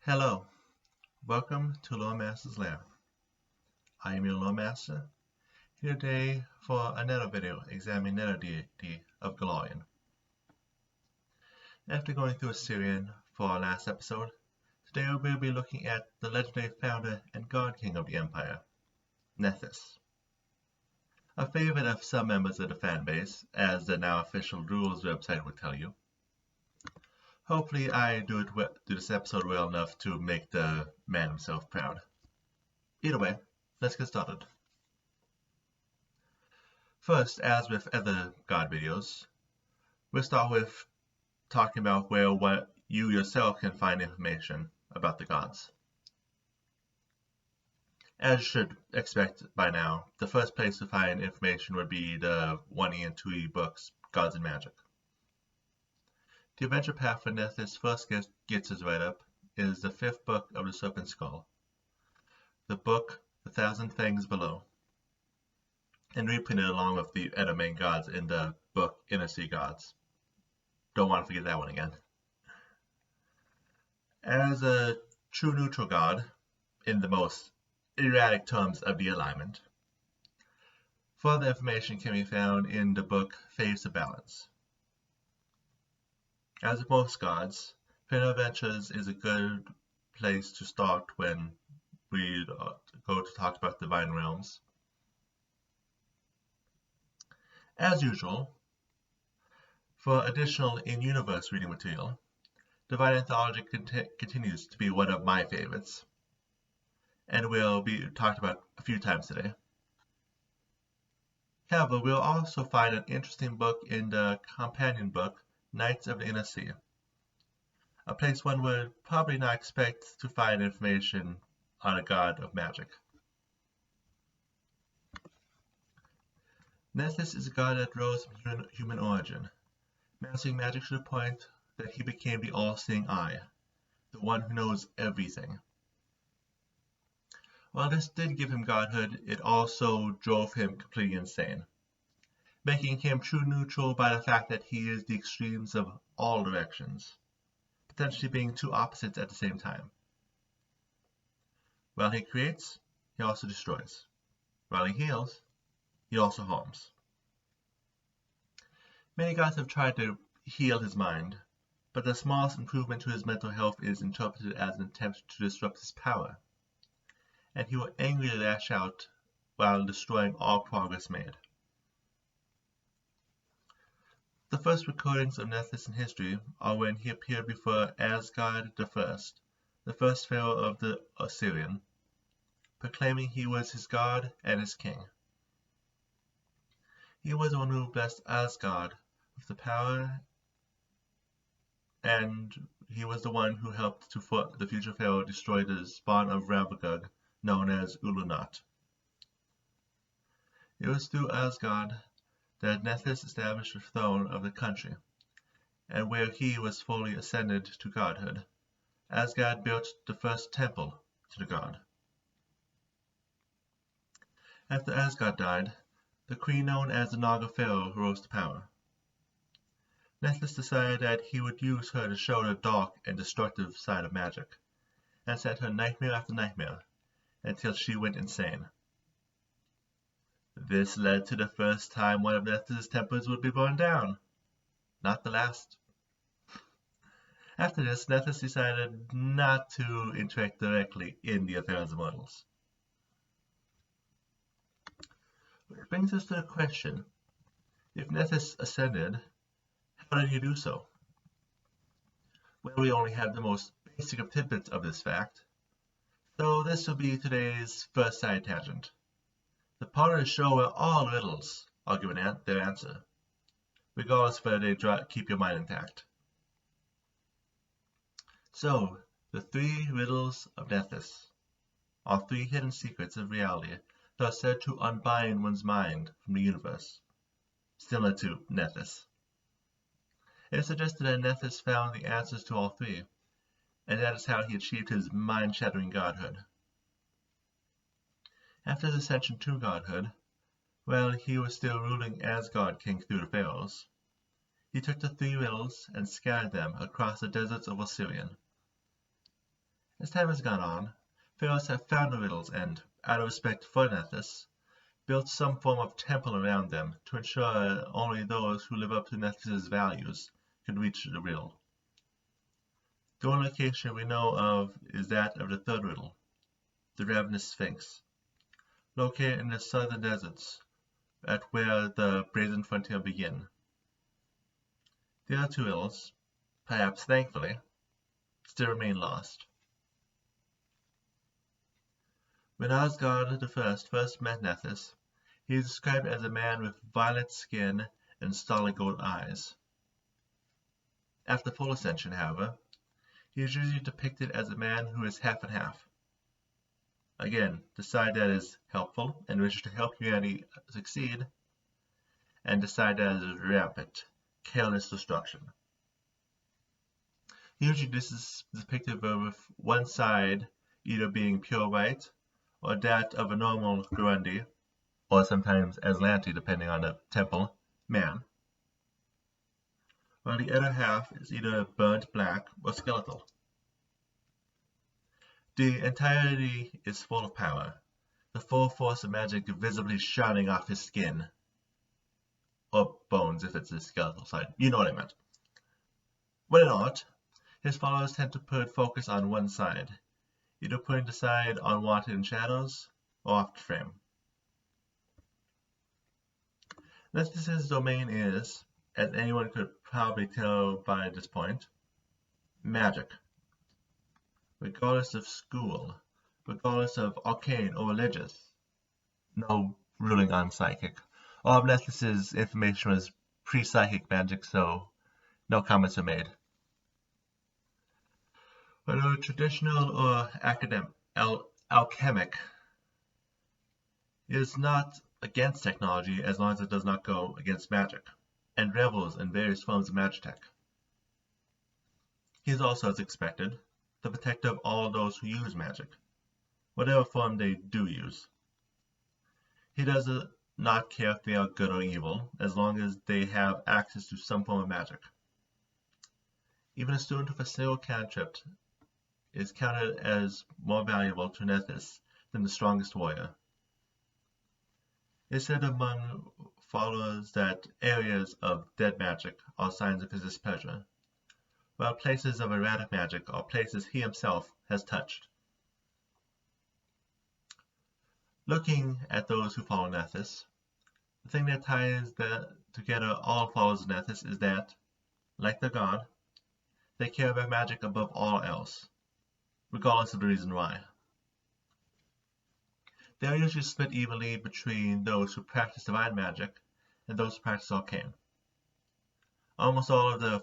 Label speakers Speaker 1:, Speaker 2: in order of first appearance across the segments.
Speaker 1: Hello, welcome to Loremaster's Lair. I am your Loremaster, here today for another video examining another deity of Golarion. After going through Assyrian for our last episode, today we will be looking at the legendary founder and god king of the empire, Nethys. A favorite of some members of the fanbase, as the now official rules website would tell you. Hopefully I do this episode well enough to make the man himself proud. Either way, let's get started. First, as with other god videos, we'll start with talking about what you yourself can find information about the gods. As you should expect by now, the first place to find information would be the 1E and 2E books, Gods and Magic. The adventure path for Nethys first gets his write-up is the 5th book of the Serpent Skull, the book The Thousand Things Below, and reprinted along with the other main gods in the book Inner Sea Gods. Don't want to forget that one again. As a true neutral god, in the most erratic terms of the alignment, further information can be found in the book Phase of Balance. As with most gods, Final Adventures is a good place to start when we go to talk about Divine Realms. As usual, for additional in-universe reading material, Divine Anthology continues to be one of my favorites, and will be talked about a few times today. However, we'll also find an interesting book in the companion book Knights of the Inner Sea, a place one would probably not expect to find information on a god of magic. Nethys is a god that rose from human origin, mastering magic to the point that he became the all-seeing eye, the one who knows everything. While this did give him godhood, it also drove him completely insane, making him true neutral by the fact that he is the extremes of all directions, potentially being two opposites at the same time. While he creates, he also destroys. While he heals, he also harms. Many gods have tried to heal his mind, but the smallest improvement to his mental health is interpreted as an attempt to disrupt his power, and he will angrily lash out while destroying all progress made. The first recordings of Nethys in history are when he appeared before Asgard I, the first pharaoh of the Assyrian, proclaiming he was his god and his king. He was the one who blessed Asgard with the power, and he was the one who helped the future pharaoh destroy the spawn of Ravagug, known as Ulunat. It was through Asgard that Nethys established the throne of the country, and where he was fully ascended to godhood, Asgard built the first temple to the god. After Asgard died, the queen known as the Naga Pharaoh rose to power. Nethys decided that he would use her to show the dark and destructive side of magic, and sent her nightmare after nightmare, until she went insane. This led to the first time one of Nethys' temples would be burned down. Not the last. After this, Nethys decided not to interact directly in the affairs of mortals. Which brings us to the question, if Nethys ascended, how did he do so? Well, we only have the most basic of tidbits of this fact, so this will be today's first side tangent. The part of the show where all riddles are given their answer, regardless of whether they keep your mind intact. So, the 3 riddles of Nethys are 3 hidden secrets of reality that are said to unbind one's mind from the universe, similar to Nethys. It is suggested that Nethys found the answers to all 3, and that is how he achieved his mind-shattering godhood. After his ascension to godhood, while he was still ruling as God King through the pharaohs, he took the 3 riddles and scattered them across the deserts of Osirian. As time has gone on, pharaohs have found the riddles and, out of respect for Nethys, built some form of temple around them to ensure only those who live up to Nethys' values can reach the riddle. The only location we know of is that of the third riddle, the Ravenous Sphinx, located in the southern deserts, at where the Brazen Frontier begin. The other two riddles, perhaps thankfully, still remain lost. When Asgard I first met Nethys, he is described as a man with violet skin and solid gold eyes. After full ascension, however, he is usually depicted as a man who is half and half. Again, the side that is helpful and wishes to help humanity succeed, and the side that is rampant, careless destruction. Usually this is depicted with one side either being pure white, or that of a normal Grundy, or sometimes Aslanti depending on the temple, man, while the other half is either burnt black or skeletal. The entirety is full of power, the full force of magic visibly shining off his skin, or bones if it's his skeletal side, you know what I meant. When not, his followers tend to put focus on one side, either putting the side unwanted in shadows or off the frame. Nethys' domain is, as anyone could probably tell by this point, magic. Regardless of school, regardless of arcane or religious. No ruling on psychic. All of Nethys' information was pre-psychic magic, so no comments are made. Whether traditional or alchemic, is not against technology as long as it does not go against magic, and revels in various forms of magitech. He is also, as expected, the protector of all those who use magic, whatever form they do use. He does not care if they are good or evil, as long as they have access to some form of magic. Even a student of a single cantrip is counted as more valuable to Nethys than the strongest warrior. It is said among followers that areas of dead magic are signs of his displeasure, while places of erratic magic are places he himself has touched. Looking at those who follow Nethys, the thing that ties together all followers of Nethys is that, like the god, they care about magic above all else, regardless of the reason why. They are usually split evenly between those who practice divine magic and those who practice arcane. Almost all of the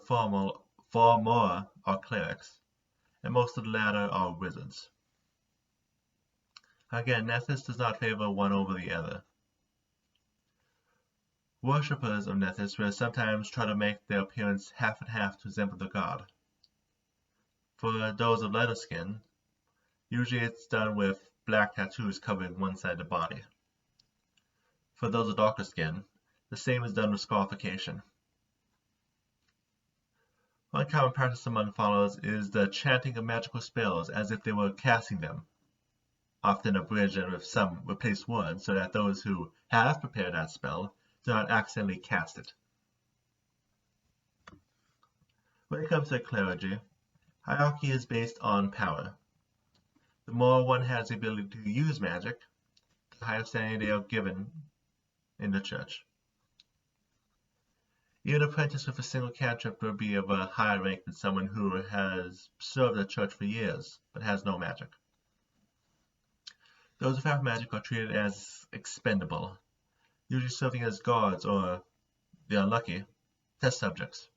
Speaker 1: former are clerics, and most of the latter are wizards. Again, Nethys does not favor one over the other. Worshippers of Nethys will sometimes try to make their appearance half and half to resemble the god. For those of lighter skin, usually it's done with black tattoos covering one side of the body. For those of darker skin, the same is done with scarification. One common practice among followers is the chanting of magical spells as if they were casting them, often abridged and with some replaced words so that those who have prepared that spell do not accidentally cast it. When it comes to clergy, hierarchy is based on power. The more one has the ability to use magic, the higher standing they are given in the church. Even an apprentice with a single cantrip will be of a higher rank than someone who has served the church for years but has no magic. Those without magic are treated as expendable, usually serving as guards or, the unlucky, test subjects.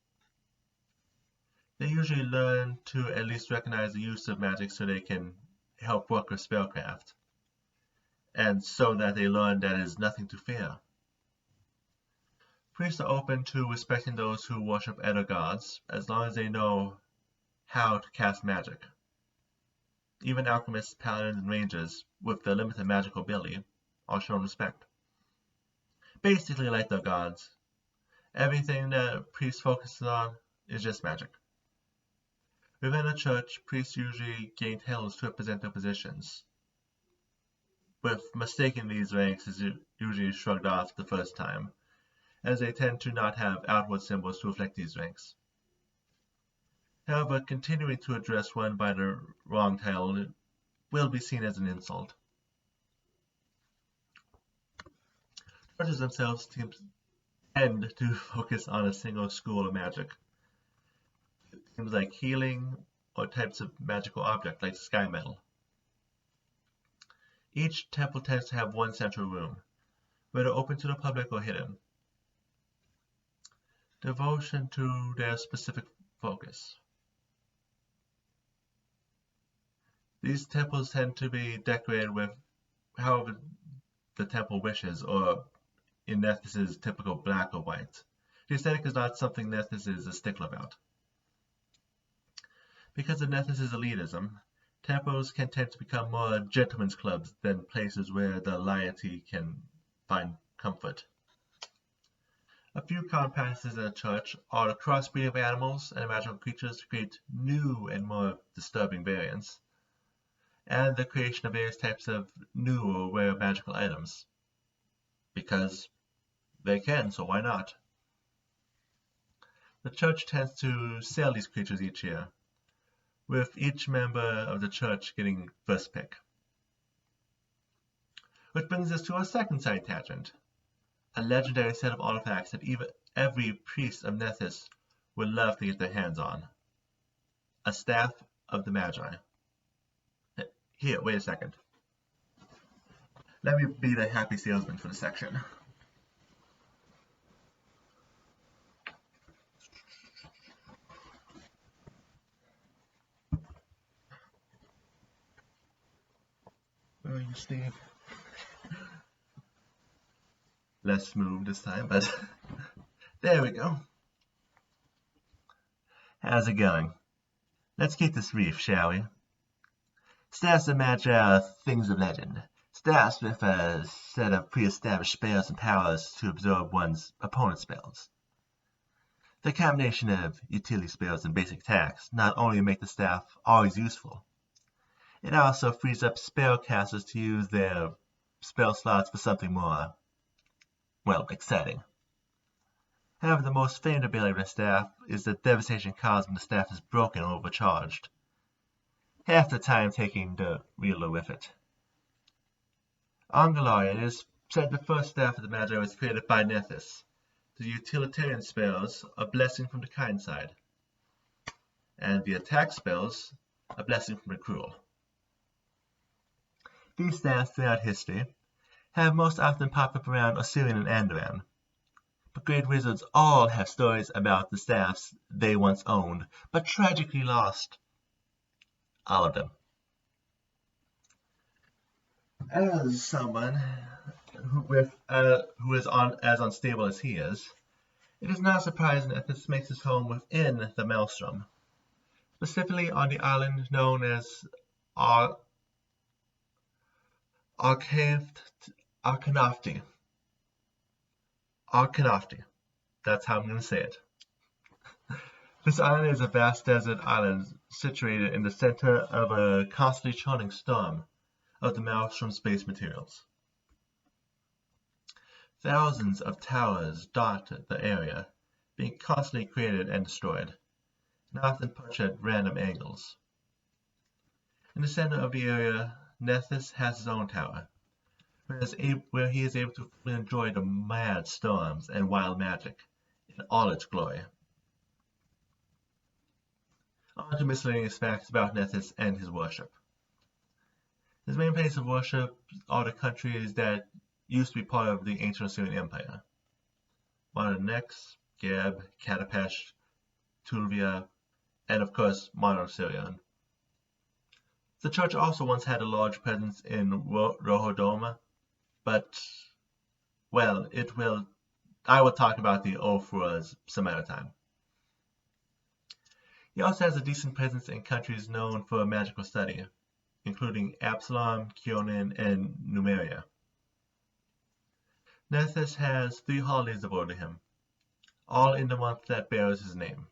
Speaker 1: They usually learn to at least recognize the use of magic so they can help work with spellcraft, and so that they learn that it is nothing to fear. Priests are open to respecting those who worship other gods, as long as they know how to cast magic. Even alchemists, paladins, and rangers, with their limited magical ability, are shown respect. Basically like their gods, everything that priests focus on is just magic. Within a church, priests usually gain titles to represent their positions, with mistaking these ranks is usually shrugged off the first time, as they tend to not have outward symbols to reflect these ranks. However, continuing to address one by the wrong title will be seen as an insult. Churches themselves tend to focus on a single school of magic. Things like healing or types of magical object like sky metal. Each temple tends to have one central room, whether open to the public or hidden. Devotion to their specific focus. These temples tend to be decorated with however the temple wishes, or in Nethys' typical black or white. The aesthetic is not something Nethys is a stickler about. Because of Nethys' elitism, temples can tend to become more gentlemen's clubs than places where the laity can find comfort. A few common practices in a church are the crossbreeding of animals and magical creatures to create new and more disturbing variants, and the creation of various types of new or rare magical items. Because they can, so why not? The church tends to sell these creatures each year, with each member of the church getting first pick. Which brings us to our second side tangent, a legendary set of artifacts that every priest of Nethys would love to get their hands on. A staff of the Magi. Here, wait a second. Let me be the happy salesman for the section. Where are you, Steve? Less smooth this time, but there we go. How's it going? Let's keep this brief, shall we? Staffs of Magi are things of legend. Staffs with a set of pre-established spells and powers to absorb one's opponent's spells. The combination of utility spells and basic attacks not only make the staff always useful, it also frees up spellcasters to use their spell slots for something more, well, exciting. However, the most famed ability of the staff is the devastation caused when the staff is broken or overcharged, half the time taking the reload with it. On Golarion, it is said the first staff of the Magi was created by Nethys. The utilitarian spells, a blessing from the kind side, and the attack spells, a blessing from the cruel. These staffs throughout history have most often popped up around Osirian and Andoran, but great wizards all have stories about the staffs they once owned, but tragically lost. All of them. As someone who is as unstable as he is, it is not surprising that this makes his home within the Maelstrom, specifically on the island known as Arkanafti. That's how I'm going to say it. This island is a vast desert island situated in the center of a constantly churning storm of the Maelstrom space materials. Thousands of towers dot the area, being constantly created and destroyed, and often perched at random angles. In the center of the area, Nethys has his own tower, where he is able to fully enjoy the mad storms and wild magic in all its glory. On to miscellaneous facts about Nethys and his worship. His main place of worship are the countries that used to be part of the ancient Assyrian Empire. Modern Nex, Geb, Katapesh, Tulvia, and of course modern Syrian. The church also once had a large presence in Rohodoma, but, well, I will talk about the Ophrahs some other time. He also has a decent presence in countries known for magical study, including Absalom, Kionin, and Numeria. Nethys has 3 holidays devoted to him, all in the month that bears his name.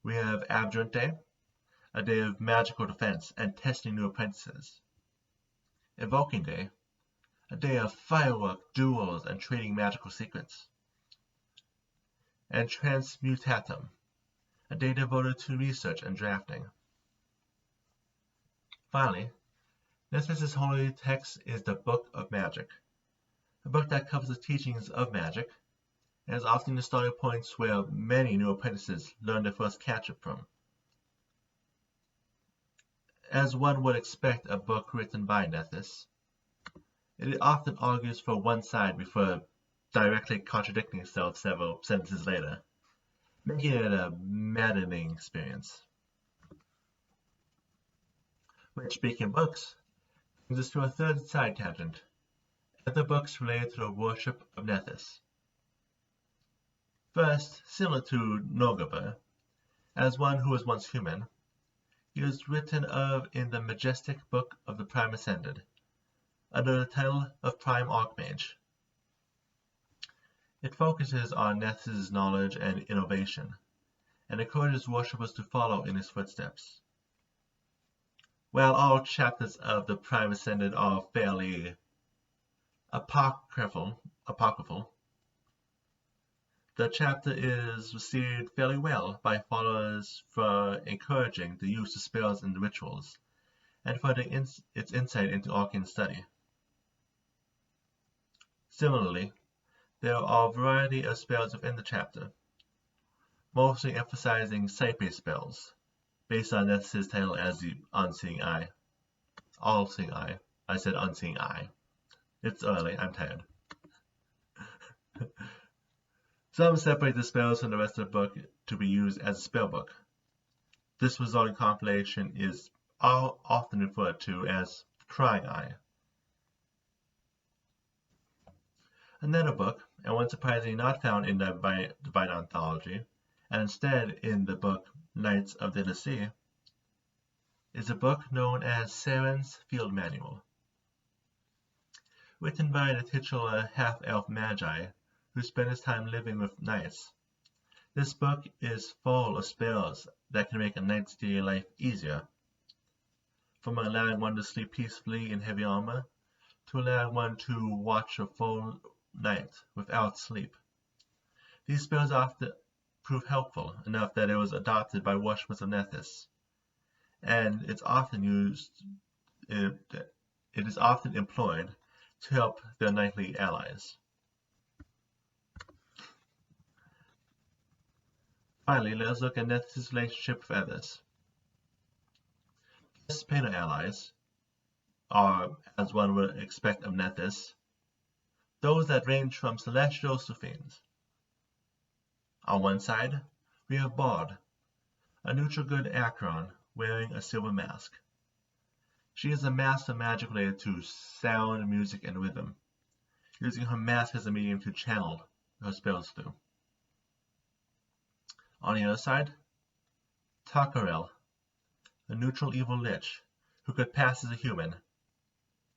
Speaker 1: We have Abjurant Day, a day of magical defense and testing new apprentices. Invoking Day, a day of firework, duels, and trading magical secrets. And Transmutatum, a day devoted to research and drafting. Finally, Nethys' holy text is the Book of Magic, a book that covers the teachings of magic, and is often the starting points where many new apprentices learn their first catch-up from. As one would expect a book written by Nethys, it often argues for one side before directly contradicting itself several sentences later, making it a maddening experience. Which, speaking of books, brings us to a third side tangent, other books related to the worship of Nethys. First, similar to Norgabur, as one who was once human, he was written of in the majestic Book of the Prime Ascended, under the title of Prime Archmage. It focuses on Nethys' knowledge and innovation, and encourages worshippers to follow in his footsteps. While all chapters of the Prime Ascended are fairly apocryphal, the chapter is received fairly well by followers for encouraging the use of spells and rituals, and for its insight into arcane study. Similarly, there are a variety of spells within the chapter, mostly emphasizing sight-based spells, based on Nethys' title as the Unseen Eye. All-Seeing Eye. I said Unseen Eye. It's early, I'm tired. Some separate the spells from the rest of the book to be used as a spellbook. This resulting compilation is often referred to as Crying Eye. Another book, and one surprisingly not found in the Divine Anthology, and instead in the book Knights of the Sea, is a book known as Saren's Field Manual. Written by the titular half-elf Magi, who spent his time living with knights. This book is full of spells that can make a knight's daily life easier, from allowing one to sleep peacefully in heavy armor, to allowing one to watch a full night without sleep. These spells often prove helpful enough that it was adopted by worshippers of Nethys, and it is often employed to help their knightly allies. Finally, let us look at Nethys' relationship with others. His painter allies are, as one would expect of Nethys, those that range from celestials to fiends. On one side, we have Bard, a neutral good Acheron wearing a silver mask. She is a master of magic related to sound, music, and rhythm, using her mask as a medium to channel her spells through. On the other side, Takarel, a neutral evil lich who could pass as a human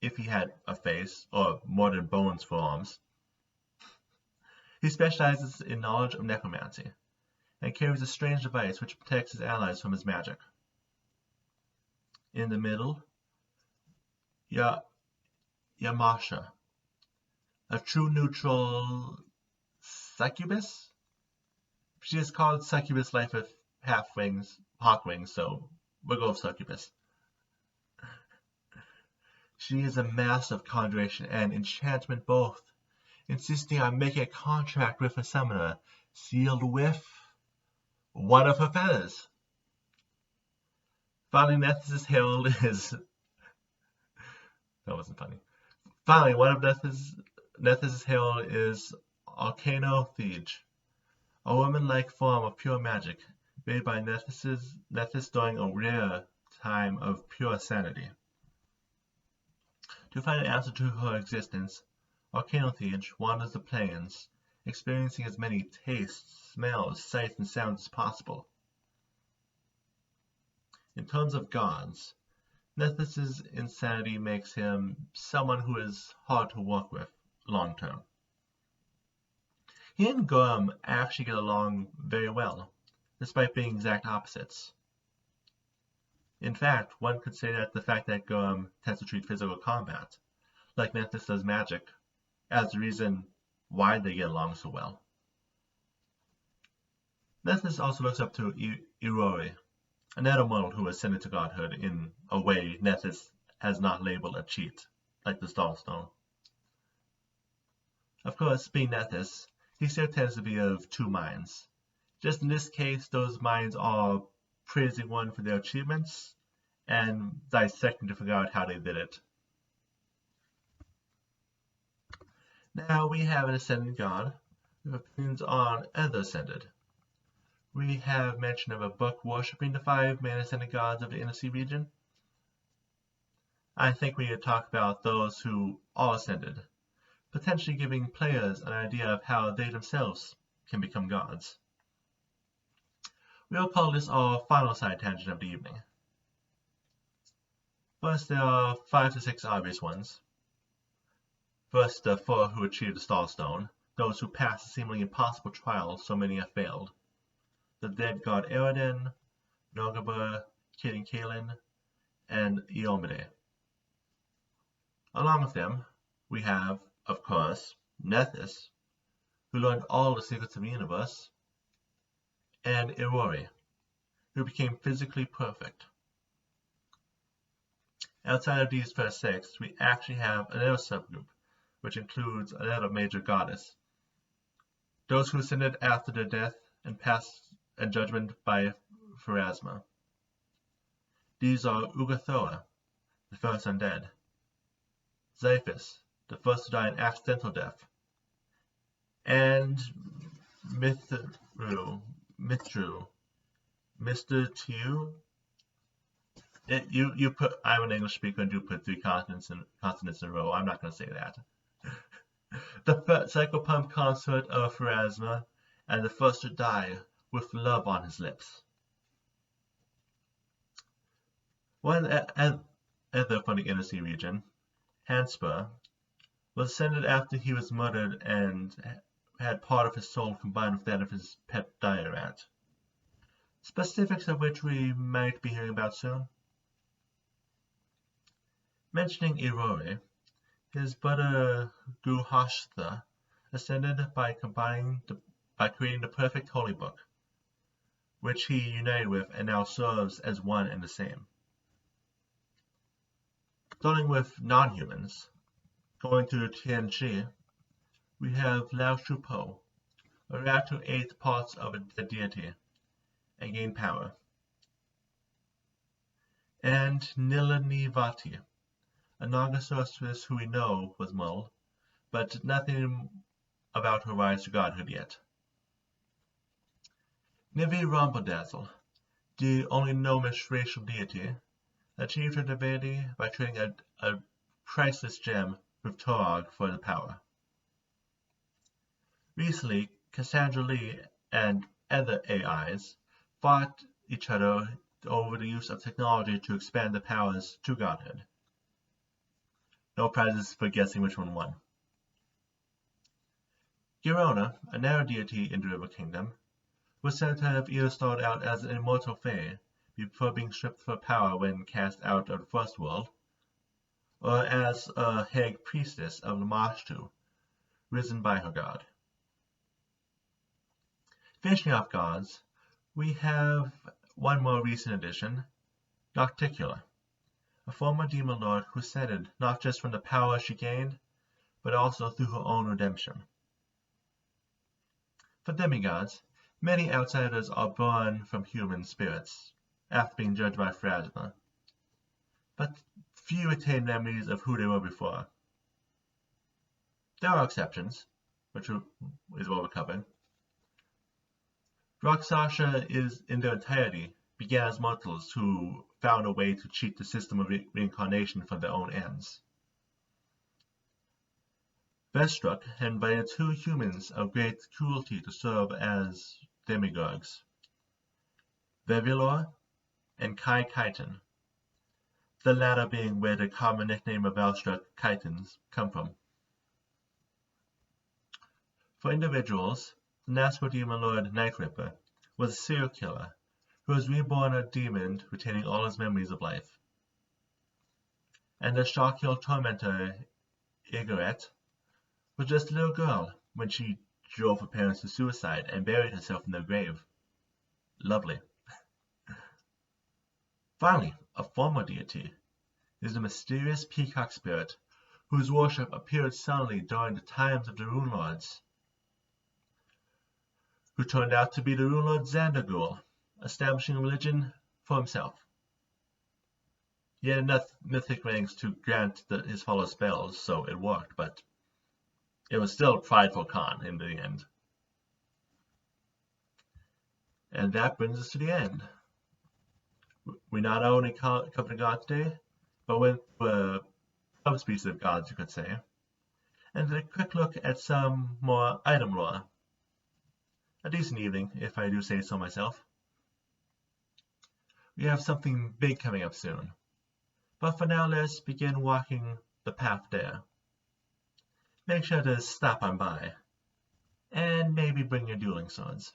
Speaker 1: if he had a face or more than bones for arms. He specializes in knowledge of necromancy and carries a strange device which protects his allies from his magic. In the middle, Yamasha, a true neutral succubus. She is called Succubus Life with hawk wings, so we'll go with Succubus. She is a master of conjuration and enchantment both, insisting on making a contract with a summoner sealed with one of her feathers. Finally, Nethys' herald is... That wasn't funny. Finally, one of Nethys' herald is Arcano-Thege, a woman-like form of pure magic, made by Nethys during a rare time of pure sanity. To find an answer to her existence, Arcano-Thege wanders the plains, experiencing as many tastes, smells, sights, and sounds as possible. In terms of gods, Nethys' insanity makes him someone who is hard to work with long term. He and Gorm actually get along very well, despite being exact opposites. In fact, one could say that the fact that Gorm tends to treat physical combat, like Nethys does magic, as the reason why they get along so well. Nethys also looks up to Irori, another mortal who ascended to godhood in a way Nethys has not labeled a cheat, like the Starstone. Of course, being Nethys, he still tends to be of two minds. Just in this case, those minds are praising one for their achievements and dissecting to figure out how they did it. Now we have an ascended god with opinions on other ascended. We have mention of a book worshipping the 5 main ascended gods of the Inner Sea region. I think we need to talk about those who are ascended, potentially giving players an idea of how they themselves can become gods. We'll call this our final side tangent of the evening. First, there are 5 to 6 obvious ones. First, the 4 who achieved the Starstone, those who passed the seemingly impossible trial so many have failed. The dead god Eredin, Nogabur, Kid Kalin, and Iomade. Along with them, we have, of course, Nethys, who learned all the secrets of the universe, and Irori, who became physically perfect. Outside of these first 6, we actually have another subgroup, which includes another major goddess. Those who ascended after their death and passed and judgment by Pharasma. These are Ugathoa, the first undead, Xiphis, the first to die an accidental death, and Mithru, Mr. Tiu. You put, I'm an English speaker and do put 3 consonants in a row. I'm not going to say that. The psychopump consort of Pharasma, and the first to die with love on his lips. One other from the Inner Sea region, Hanspur, was ascended after he was murdered and had part of his soul combined with that of his pet Dairat. Specifics of which we might be hearing about soon. Mentioning Irori, his brother Guhashtha ascended by creating the perfect holy book, which he united with and now serves as one and the same. Starting with non-humans, going to Tianchi, we have Lao Shupo, a rat who ate parts of a deity and gained power, and Nilanivati, a Naga sorceress who we know was Mull, but nothing about her rise to godhood yet. Nivi Rambodazzle, the only gnomish racial deity, achieved her divinity by trading a priceless gem with Torog for the power. Recently, Cassandra Lee and other AIs fought each other over the use of technology to expand the powers to godhood. No prizes for guessing which one won. Girona, another deity in the River Kingdom, was said to have either started out as an immortal fae before being stripped for power when cast out of the First World, or as a hag priestess of Lamashtu, risen by her god. Finishing off gods, we have one more recent addition, Nocticula, a former demon lord who ascended not just from the power she gained, but also through her own redemption. For demigods, many outsiders are born from human spirits, after being judged by Pharasma, but few retain memories of who they were before. There are exceptions, which is what we're covering. Rakshasa is, in their entirety, began as mortals who found a way to cheat the system of reincarnation for their own ends. Vestruk had invited 2 humans of great cruelty to serve as demigods, Vevilor and Kai Chiton, the latter being where the common nickname of Vestruk Chitons come from. For individuals, the Nazgul demon lord Night Ripper was a serial killer who was reborn a demon retaining all his memories of life. And the Sharkill tormentor Igaret was just a little girl when she drove her parents to suicide and buried herself in their grave. Lovely. Finally, a former deity is the mysterious peacock spirit whose worship appeared suddenly during the times of the Rune Lords, who turned out to be the Rune Lord Xandergul, establishing a religion for himself. He had enough mythic ranks to grant his followers spells, so it worked, but it was still prideful con in the end. And that brings us to the end. We not only covered God today, but went through a species of gods, you could say, and did a quick look at some more item lore. A decent evening, if I do say so myself. We have something big coming up soon, but for now let's begin walking the path there. Make sure to stop on by, and maybe bring your dueling swords.